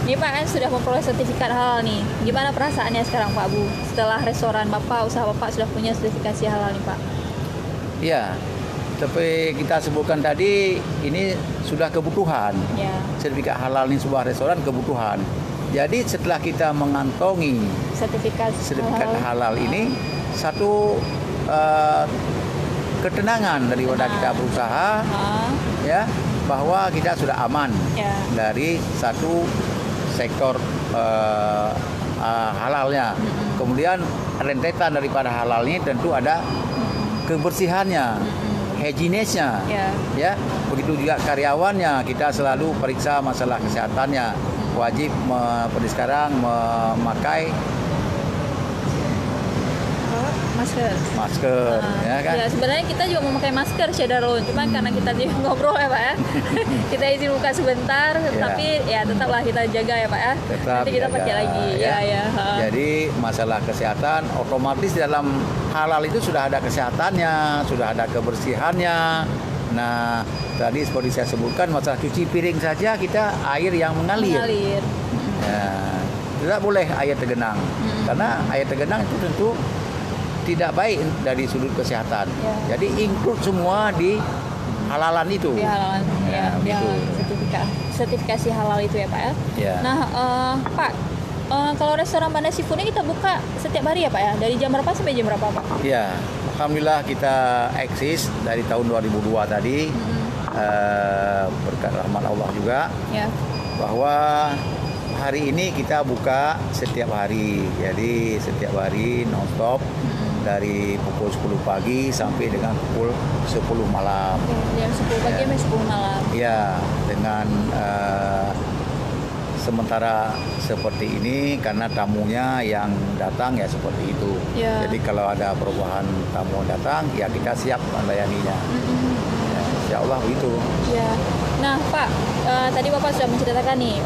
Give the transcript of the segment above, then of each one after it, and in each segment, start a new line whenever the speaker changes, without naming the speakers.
Ini Pak kan sudah memperoleh sertifikat halal nih. Gimana perasaannya sekarang Pak Bu? Setelah restoran Bapak, usaha Bapak sudah punya sertifikasi halal nih Pak.
Ya, tapi kita sebutkan tadi ini sudah kebutuhan.
Ya.
Sertifikat halal ini sebuah restoran kebutuhan. Jadi setelah kita mengantongi
Sertifikat
halal ini satu ketenangan daripada kita berusaha ya bahwa kita sudah aman dari satu sektor halalnya. Kemudian rentetan daripada halal ini tentu ada kebersihannya, hygienisnya, ya. Begitu juga karyawannya, kita selalu periksa masalah kesehatannya. Wajib seperti sekarang memakai masker, ya kan?
Ya, sebenarnya kita juga memakai masker Syederun, cuman karena kita ngobrol ya Pak ya, kita izin buka sebentar, tapi ya tetaplah kita jaga ya Pak ya. Nanti kita pakai lagi, ya.
Jadi masalah kesehatan otomatis dalam halal itu sudah ada kesehatannya, sudah ada kebersihannya. Nah, tadi seperti saya sebutkan masalah cuci piring saja kita air yang mengalir. Ya, tidak boleh air tergenang, karena air tergenang itu tentu tidak baik dari sudut kesehatan. Jadi include semua di halalan itu.
Di halalan,
begitu.
Sertifikasi halal itu ya Pak ya. Nah, Pak, kalau restoran Banda Seafood ini kita buka setiap hari ya Pak ya? Dari jam berapa sampai jam berapa Pak?
Ya, alhamdulillah kita eksis dari tahun 2002 tadi. Berkat rahmat Allah juga. Bahwa hari ini kita buka setiap hari. Jadi setiap hari non-stop. Dari pukul 10 pagi sampai dengan pukul 10 malam.
Jam 10 pagi sampai 10 malam.
Ya, dengan sementara seperti ini karena tamunya yang datang ya seperti itu. Jadi kalau ada perubahan tamu datang, ya kita siap melayaninya. Ya, insya Allah begitu.
Ya. Nah Pak, tadi Bapak sudah menceritakan nih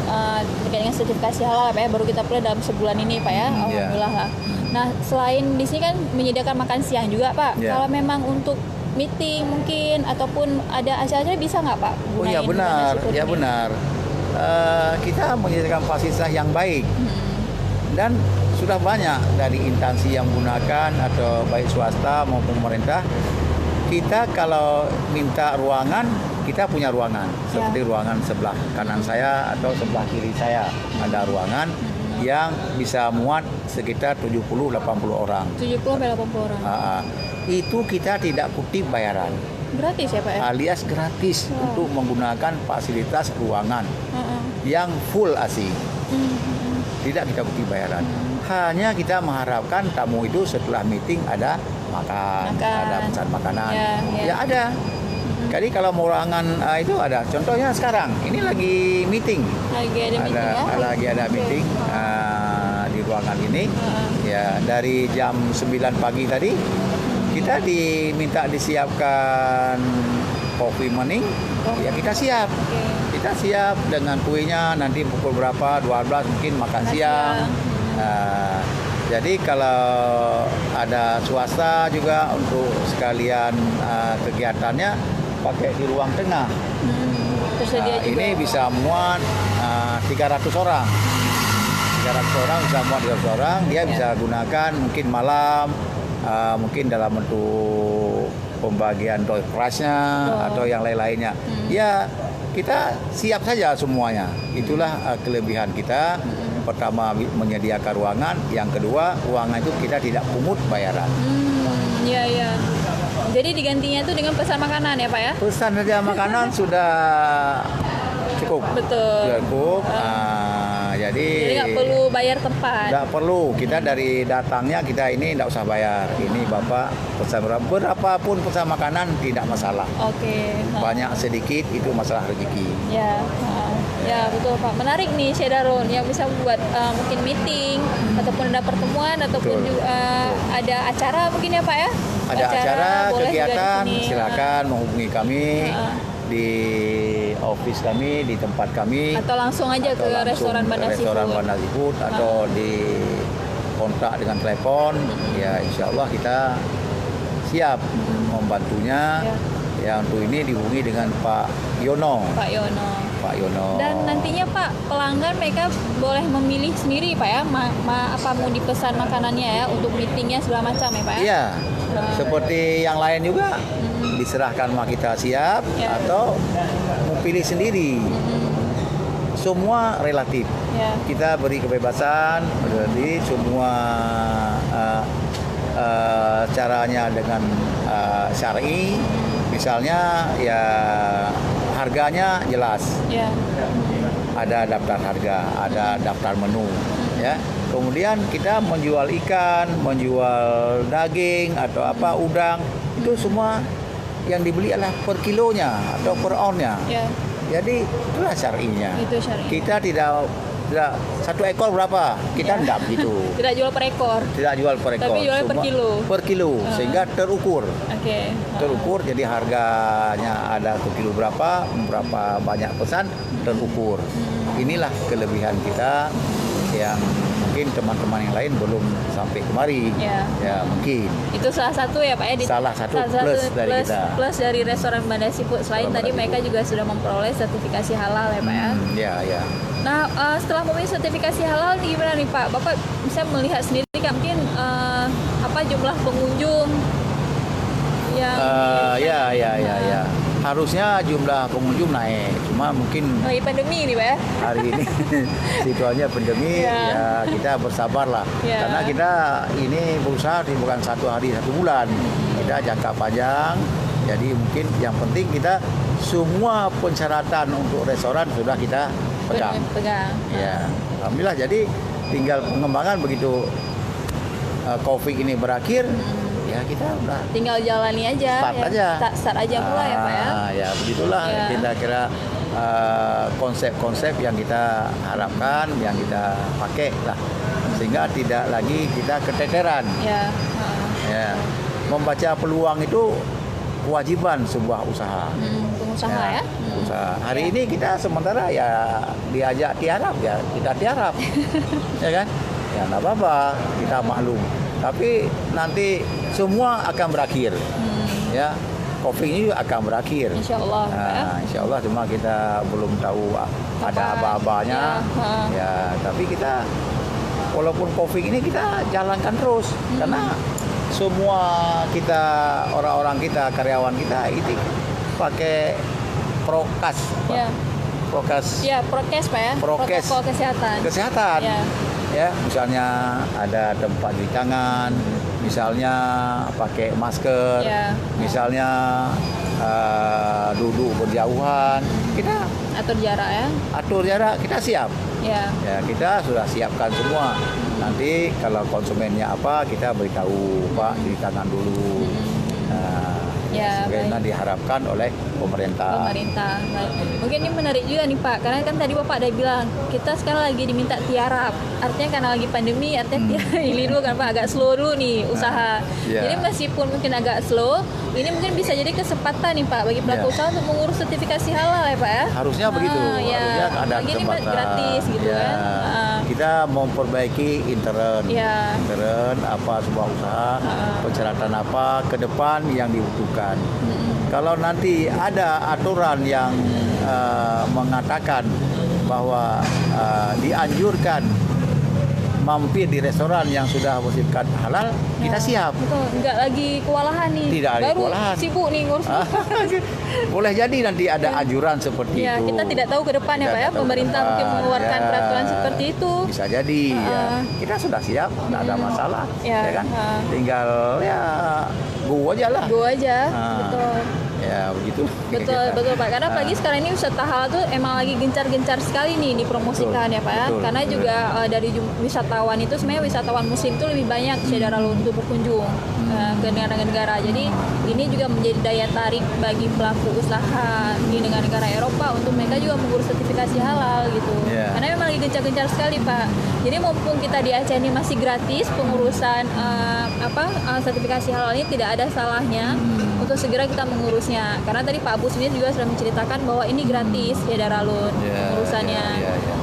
terkait dengan sertifikasi halal Pak ya, baru kita mulai dalam sebulan ini Pak ya, alhamdulillah lah. Nah selain di sini kan menyediakan makan siang juga Pak, kalau memang untuk meeting mungkin ataupun ada acara-acara bisa nggak Pak?
Oh ya benar, ya benar. Kita menyediakan fasilitas yang baik dan sudah banyak dari instansi yang menggunakan atau baik swasta maupun pemerintah. Kita kalau minta ruangan, kita punya ruangan seperti ruangan sebelah kanan saya atau sebelah kiri saya ada ruangan yang bisa muat sekitar 70-80 orang.
70-80 orang.
Itu kita tidak kutip bayaran.
Gratis ya Pak ya?
Alias gratis untuk menggunakan fasilitas ruangan yang full AC. Tidak kita kutip bayaran. Hanya kita mengharapkan tamu itu setelah meeting ada makan. Ada pesan makanan. Ya ada. Jadi kalau mau ruangan itu ada. Contohnya sekarang, ini lagi meeting. Lagi ada meeting di ruangan ini. Ya dari jam 9 pagi tadi kita diminta disiapkan coffee morning. Ya kita siap. Kita siap dengan kuenya nanti pukul berapa, 12 mungkin makan siang. Jadi kalau ada swasta juga untuk sekalian kegiatannya pakai di ruang tengah. Ini bisa muat 300 orang. 300 orang bisa muat 300 orang. Dia bisa gunakan mungkin malam, mungkin dalam bentuk pembagian door prize-nya atau yang lain-lainnya. Ya kita siap saja semuanya. Itulah kelebihan kita. Pertama menyediakan ruangan, yang kedua ruangan itu kita tidak pungut bayaran.
Iya. Jadi digantinya itu dengan pesan makanan ya Pak ya?
Pesan saja makanan sudah cukup.
Betul.
Cukup. Jadi
nggak perlu bayar tempat.
Nggak perlu. Kita dari datangnya kita ini nggak usah bayar. Ini Bapak pesan berapapun pesan makanan tidak masalah. Banyak sedikit itu masalah rezeki.
Ya betul Pak. Menarik nih Syederun yang bisa buat mungkin meeting ataupun ada pertemuan ataupun juga ada acara mungkin ya Pak ya?
Ada acara kegiatan silakan menghubungi kami di office kami, di tempat kami,
atau langsung aja ke restoran Banda
Seafood atau di kontak dengan telepon. Ya insya Allah kita siap membantunya. Ya untuk ini dihubungi dengan Pak Yono. Pak Yono.
Dan nantinya Pak, pelanggan mereka boleh memilih sendiri Pak ya, apa mau dipesan makanannya ya untuk meetingnya segala macam ya Pak ya?
Iya, seperti yang lain juga diserahkan sama kita siap atau mau pilih sendiri. Semua relatif. Kita beri kebebasan, berarti semua caranya dengan syar'i. Misalnya ya harganya jelas. Ada daftar harga, ada daftar menu, ya. Kemudian kita menjual ikan, menjual daging atau apa udang, itu semua yang dibeli adalah per kilonya atau per ounce-nya. Jadi itulah syar'inya. Kita tidak satu ekor berapa? Kita enggak begitu.
Tidak jual per ekor.
Tidak jual per ekor.
Tapi jual per kilo.
Per kilo, sehingga terukur.
Oke.
Terukur, jadi harganya ada per kilo berapa banyak pesan, terukur. Inilah kelebihan kita yang mungkin teman-teman yang lain belum sampai kemari. Ya mungkin.
Itu salah satu ya Pak ya.
Salah satu plus dari kita.
Plus dari restoran Banda Seafood. Selain tadi mereka juga sudah memperoleh sertifikasi halal ya Pak ya.
Ya.
Nah, setelah memiliki sertifikasi halal gimana nih Pak? Bapak bisa melihat sendiri kan mungkin jumlah pengunjung yang
ya. Harusnya jumlah pengunjung naik, cuma mungkin
lagi pandemi nih Pak ya.
Hari ini situasinya pandemi, ya kita bersabar lah. Karena kita ini berusaha bukan 1 hari 1 bulan, kita jangka panjang. Jadi mungkin yang penting kita semua persyaratan untuk restoran sudah kita pegang. Ya, alhamdulillah. Jadi tinggal pengembangan begitu COVID ini berakhir, ya kita udah
tinggal jalani aja. Start aja mulai ya Pak ya.
Ya begitulah kira-kira konsep-konsep yang kita harapkan, yang kita pakai lah, sehingga tidak lagi kita keteteran. Ya, membaca peluang itu kewajiban sebuah usaha.
Pengusaha ya.
Usaha. Hari ini kita sementara ya diajak tiarap, ya kita tiarap. Ya kan? Ya nggak apa-apa, kita maklum. Tapi nanti semua akan berakhir. Ya, COVID ini akan berakhir.
Insya Allah.
Insya Allah, cuma kita belum tahu ada apa-apanya. Ya, tapi kita walaupun COVID ini kita jalankan terus karena semua kita, orang-orang kita, karyawan kita itu pakai prokes. Prokes. Ya, prokes Pak ya. Protokol kesehatan. Ya, misalnya ada tempat cuci tangan, misalnya pakai masker, misalnya duduk berjauhan, kita atur jarak, kita siap. Ya, kita sudah siapkan semua. Nanti kalau konsumennya apa, kita beritahu Pak, cuci tangan dulu. Sebagaimana diharapkan oleh pemerintah.
Mungkin ini menarik juga nih Pak, karena kan tadi Bapak udah bilang kita sekarang lagi diminta tiarap. Artinya karena lagi pandemi, artinya ini dulu kan Pak, agak slow dulu nih usaha. Jadi meskipun mungkin agak slow, ini mungkin bisa jadi kesempatan nih Pak bagi pelaku usaha untuk mengurus sertifikasi halal ya Pak ya.
Harusnya begitu. Harusnya ada kesempatan.
Gratis gitu kan.
Kita memperbaiki intern apa sebuah usaha, persyaratan apa ke depan yang dibutuhkan. Kalau nanti ada aturan yang mengatakan bahwa dianjurkan mampir di restoran yang sudah bersifat halal, kita siap.
Betul, nggak lagi kewalahan nih.
Tidak lagi kewalahan.
Sibuk nih ngurus.
Boleh jadi nanti ada anjuran seperti itu.
Kita tidak tahu ke depan ya Pak ya, pemerintah mungkin mengeluarkan peraturan seperti itu.
Bisa jadi ya. Kita sudah siap, tidak ada masalah. Ya kan? Tinggal ya go aja lah. Betul. Ya begitu.
Betul Pak. Karena apalagi sekarang ini wisata halal tuh emang lagi gencar-gencar sekali nih dipromosikan ya Pak ya. Karena juga dari wisatawan itu sebenarnya wisatawan muslim itu lebih banyak Syedara untuk berkunjung ke negara-negara. Jadi ini juga menjadi daya tarik bagi pelaku usaha di negara-negara Eropa untuk mereka juga mengurus sertifikasi halal gitu. Karena memang lagi gencar-gencar sekali Pak. Jadi mumpung kita di Aceh ini masih gratis pengurusan sertifikasi halal ini, tidak ada salahnya untuk segera kita mengurusnya. Karena tadi Pak Abu sendiri juga sudah menceritakan bahwa ini gratis ya Daralun, urusannya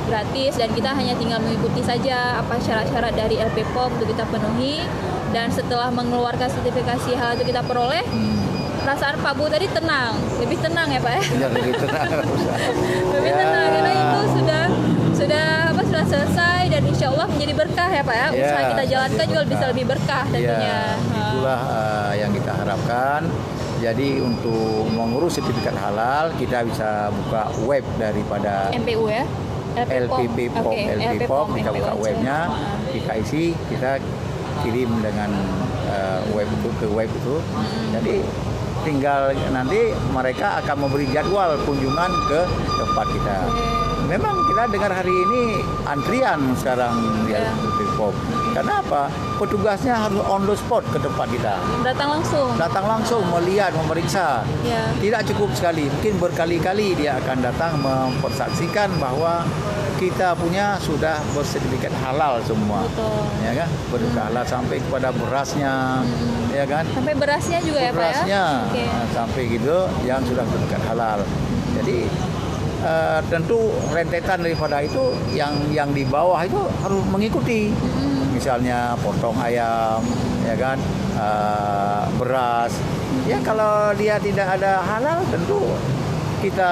gratis dan kita hanya tinggal mengikuti saja apa syarat-syarat dari LP POM untuk kita penuhi, dan setelah mengeluarkan sertifikasi halal itu kita peroleh, perasaan Pak Bu tadi tenang, lebih tenang ya Pak ya?
Ya, lebih tenang.
Lebih tenang karena itu sudah selesai dan insya Allah menjadi berkah ya Pak ya. Usaha kita jalankan juga bisa lebih berkah tentunya.
Itulah yang kita harapkan. Jadi untuk mengurus sertifikat halal kita bisa buka web daripada
MPU ya.
LPP POM, kita buka webnya, kita isi, kita kirim dengan web itu ke web itu. Jadi tinggal nanti mereka akan memberi jadwal kunjungan ke tempat kita. Memang kita dengar hari ini antrian sekarang di LPP POM. Karena apa? Petugasnya harus on the spot ke tempat kita. Datang langsung melihat, memeriksa. Tidak cukup sekali, mungkin berkali-kali dia akan datang mempersaksikan bahwa kita punya sudah bersertifikat halal semua.
Betul.
Ya kan? Bersertifikat halal sampai kepada berasnya, ya kan?
Sampai berasnya juga ya Pak ya?
Berasnya, sampai gitu yang sudah bersertifikat halal. Jadi tentu rentetan daripada itu yang di bawah itu harus mengikuti. Misalnya potong ayam, ya kan, beras. Ya kalau dia tidak ada halal, tentu kita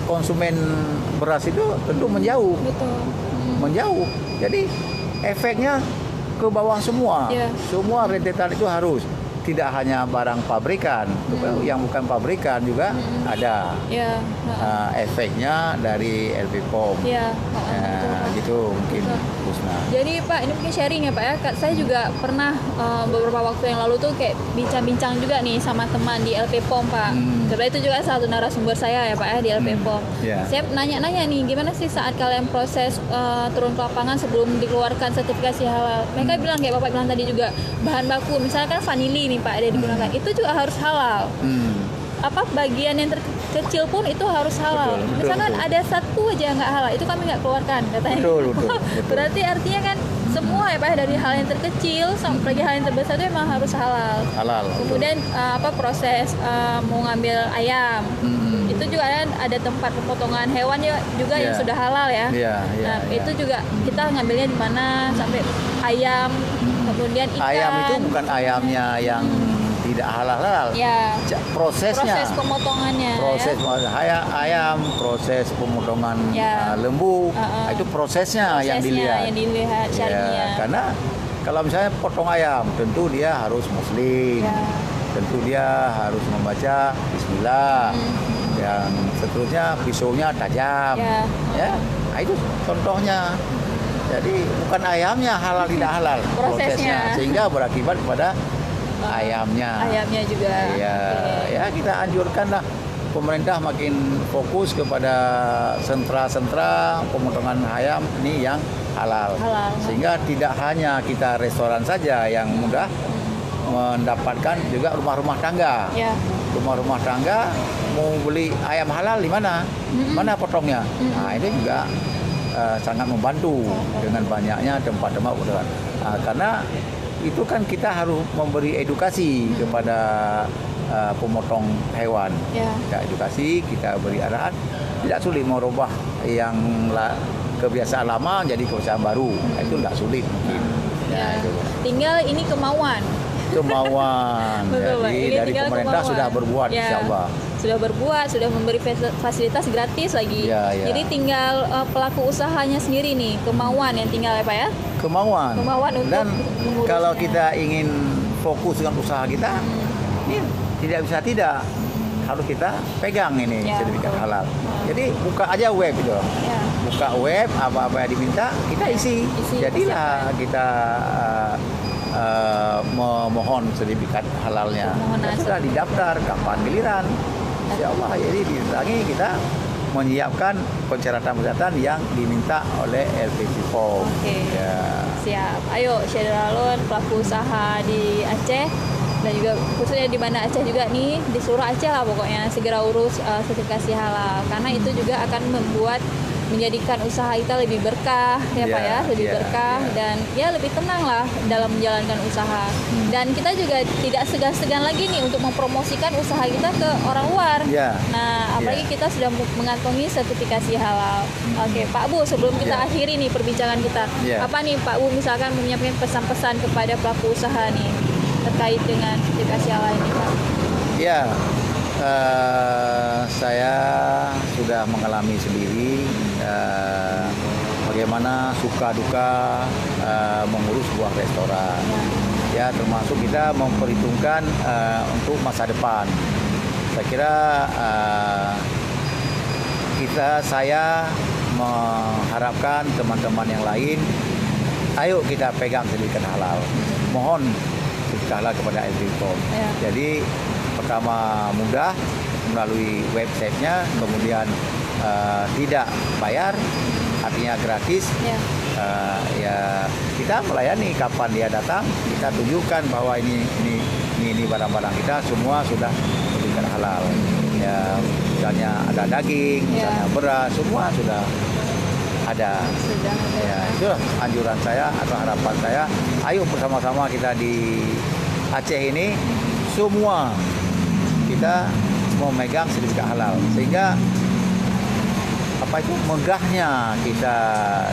konsumen beras itu tentu menjauh.
Betul.
Menjauh. Jadi efeknya ke bawah semua. Semua rentetan itu harus. Tidak hanya barang pabrikan, yang bukan pabrikan juga ada efeknya dari LP POM. Gitu mungkin Husna.
Jadi Pak, ini mungkin sharing ya Pak ya. Saya juga pernah beberapa waktu yang lalu tuh kayak bincang-bincang juga nih sama teman di LP POM Pak. Sebenarnya itu juga salah satu narasumber saya ya Pak ya di LP POM. Saya nanya-nanya nih, gimana sih saat kalian proses turun ke lapangan sebelum dikeluarkan sertifikasi halal? Mereka bilang kayak Bapak bilang tadi juga, bahan baku misalnya kan vanili nih Pak ada digunakan, itu juga harus halal. Apa bagian yang terkecil pun itu harus halal. Misalkan ada satu aja nggak halal, itu kami nggak keluarkan katanya.
Betul.
Berarti artinya kan semua ya Pak, dari hal yang terkecil sampai hal yang terbesar itu memang harus halal. Kemudian proses mau ngambil ayam, itu juga ada tempat pemotongan hewan juga yang sudah halal ya. Itu juga kita ngambilnya di mana sampai ayam, kemudian ikan.
Ayam itu bukan ayamnya yang tidak halal. Prosesnya.
Proses pemotongannya.
Ayam, proses pemotongan lembu, itu prosesnya yang dilihat. Karena kalau misalnya potong ayam, tentu dia harus muslim, tentu dia harus membaca Bismillah, yang seterusnya pisaunya tajam, Nah, itu contohnya. Jadi bukan ayamnya halal tidak halal, prosesnya sehingga berakibat pada ayamnya
juga.
Ya kita anjurkanlah pemerintah makin fokus kepada sentra-sentra pemotongan ayam ini yang halal. Sehingga tidak hanya kita restoran saja yang mudah mendapatkan, juga rumah-rumah tangga. Rumah-rumah tangga mau beli ayam halal di mana? Mana potongnya? Nah, ini juga sangat membantu dengan banyaknya tempat-tempat pemotongan. Karena itu kan kita harus memberi edukasi kepada pemotong hewan. Kita edukasi, kita beri arahan. Tidak sulit merubah yang kebiasaan lama jadi kebiasaan baru. Itu tidak sulit mungkin.
Itu. Tinggal ini kemauan.
Jadi dari pemerintah sudah berbuat, insya Allah.
Sudah berbuat, sudah memberi fasilitas gratis lagi. Jadi tinggal pelaku usahanya sendiri nih, kemauan yang tinggal ya Pak ya. Kemauan untuk
dan
mengurusnya.
Kalau kita ingin fokus dengan usaha kita, ini tidak harus kita pegang ini sertifikat halal. Jadi buka aja web itu, buka web, apa yang diminta kita isi. Jadilah kita memohon sertifikat halalnya. Sudah didaftar, kapan giliran? Insya Allah. Jadi didatangi kita menyiapkan persyaratan yang diminta oleh LPP POM.
Siap. Ayo Syahrul, pelaku usaha di Aceh dan juga khususnya di Banda Aceh juga nih, di seluruh Aceh lah pokoknya segera urus sertifikasi halal, karena itu juga akan menjadikan usaha kita lebih berkah ya Pak ya, lebih berkah dan lebih tenang lah dalam menjalankan usaha. Dan kita juga tidak segan-segan lagi nih untuk mempromosikan usaha kita ke orang luar. Nah, apalagi kita sudah mengantongi sertifikasi halal. Oke, Pak Bu, sebelum kita akhiri nih perbincangan kita, apa nih Pak Bu misalkan menyampaikan pesan-pesan kepada pelaku usaha nih terkait dengan sertifikasi halal ini Pak?
Ya, saya sudah mengalami sendiri bagaimana suka duka mengurus sebuah restoran. Ya, termasuk kita memperhitungkan untuk masa depan. Saya kira saya mengharapkan teman-teman yang lain, ayo kita pegang sertifikat halal. Mohon sertifikat halal kepada LPPOM. Jadi pertama mudah melalui websitenya, kemudian tidak bayar, artinya gratis. Ya kita melayani kapan dia datang, kita tunjukkan bahwa ini barang-barang kita semua sudah sertifikat halal. Ya, misalnya ada daging, misalnya beras, semua sudah ada. Ya, itu anjuran saya atau harapan saya. Ayo bersama-sama kita di Aceh ini semua kita memegang sertifikat halal, sehingga megahnya kita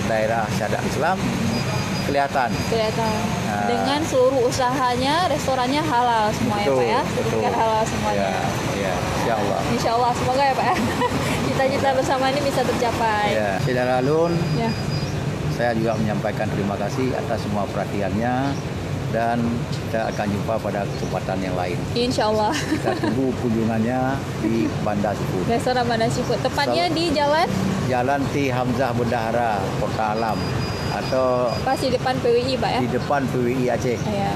daerah syahadat Islam kelihatan. Dengan seluruh usahanya, restorannya halal semua. Betul, ya Pak ya, sertifikat halal semuanya.
Ya, Insya Allah semoga ya Pak ya. Cita-cita bersama ini bisa tercapai.
Saudara Alun, saya juga menyampaikan terima kasih atas semua perhatiannya, dan kita akan jumpa pada kesempatan yang lain.
Insya Allah.
Kita tunggu kunjungannya di Banda Seafood.
Restoran Banda Seafood. Tepatnya di Jalan
T. Hamzah Bendahara, Kota Alam, atau
pas di depan PWI Pak ya?
Di depan PWI Aceh. Ya,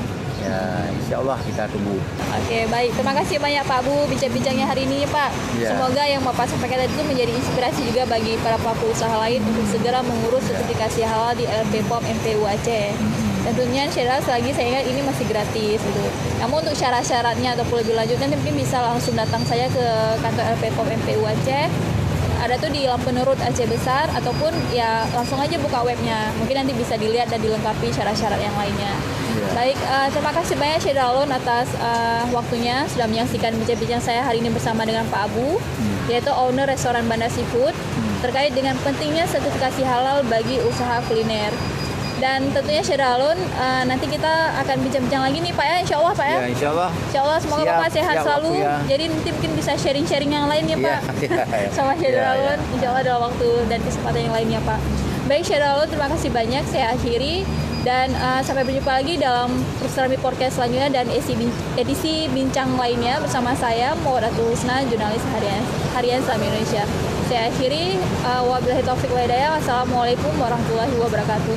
insya Allah kita tunggu.
Oke, baik. Terima kasih banyak Pak Bu bincang-bincangnya hari ini Pak. Semoga yang Bapak sampaikan tadi itu menjadi inspirasi juga bagi para pelaku usaha lain untuk segera mengurus sertifikasi halal di LPPOM MPU Aceh. Tentunya selagi saya ingat ini masih gratis gitu. Namun untuk syarat-syaratnya ataupun lebih lanjutnya mungkin bisa langsung datang saya ke kantor LPPOM MPU Aceh. Ada tuh di Lampu Nurut Aceh Besar, ataupun ya langsung aja buka webnya. Mungkin nanti bisa dilihat dan dilengkapi syarat-syarat yang lainnya. Baik, terima kasih banyak Syed Alun atas waktunya sudah menyaksikan bincang-bincang saya hari ini bersama dengan Pak Abu, yaitu owner restoran Banda Seafood, terkait dengan pentingnya sertifikasi halal bagi usaha kuliner. Dan tentunya Syed Alun, nanti kita akan bincang-bincang lagi nih Pak ya, insya Allah Pak ya.
Insya Allah.
Insya Allah semoga Bapak sehat selalu. Jadi nanti mungkin bisa sharing-sharing yang lain ya Pak. Sama Syed Alun, insya Allah dalam waktu dan kesempatan yang lainnya Pak. Baik Syed Alun, terima kasih banyak. Saya akhiri. Dan sampai berjumpa lagi dalam Surami Podcast selanjutnya dan edisi bincang lainnya bersama saya Mawadatul Husna, jurnalis harian Islam Indonesia. Saya akhiri, wabillahi taufiq wal hidayah. Wassalamualaikum warahmatullahi wabarakatuh.